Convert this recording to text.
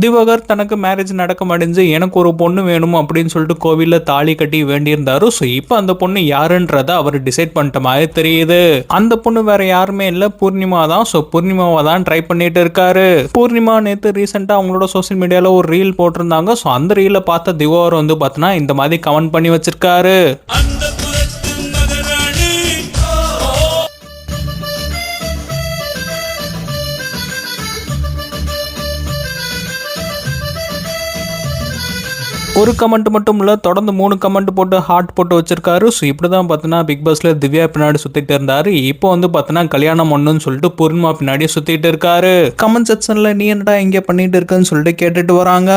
திவாகர் தனக்கு மேரேஜ் நடக்க மாட்டேங்குது, எனக்கு ஒரு பொண்ணு வேணும் அப்படின்னு சொல்லிட்டு கோவில்ல தாலி கட்டி வேண்டியிருந்தாரு. ஸோ இப்போ அந்த பொண்ணு யாருன்றத அவர் டிசைட் பண்ணிட்ட மாதிரி தெரியுது. அந்த பொண்ணு வேற யாருமே இல்ல, பூர்ணிமா தான். ஸோ பூர்ணிமாவை தான் ட்ரை பண்ணிட்டு இருக்காரு. பூர்ணிமா நேற்று ரீசெண்டா அவங்களோட சோசியல் மீடியால ஒரு ரீல் போட்டிருந்தாங்க. ஸோ அந்த ரீலை பார்த்த திவாகர் வந்து பார்த்தோன்னா இந்த மாதிரி கமெண்ட் பண்ணி வச்சிருக்காரு. ஒரு கமெண்ட் மட்டும் இல்ல, தொடர்ந்து 3 கமெண்ட் போட்டு ஹார்ட் போட்டு வச்சிருக்காரு. ஸோ இப்படிதான் பார்த்தீங்கன்னா பிக் பாஸ்ல திவ்யா பின்னாடி சுத்திட்டு இருந்தாரு. இப்போ வந்து பார்த்தீங்கன்னா கல்யாணம் ஒண்ணுன்னு சொல்லிட்டு பூர்ணிமா பின்னாடி சுத்திட்டு இருக்காரு. கமெண்ட் செக்ஷன்ல நீ என்னடா இங்க பண்ணிட்டு இருக்கன்னு சொல்லிட்டு கேட்டுட்டு வராங்க.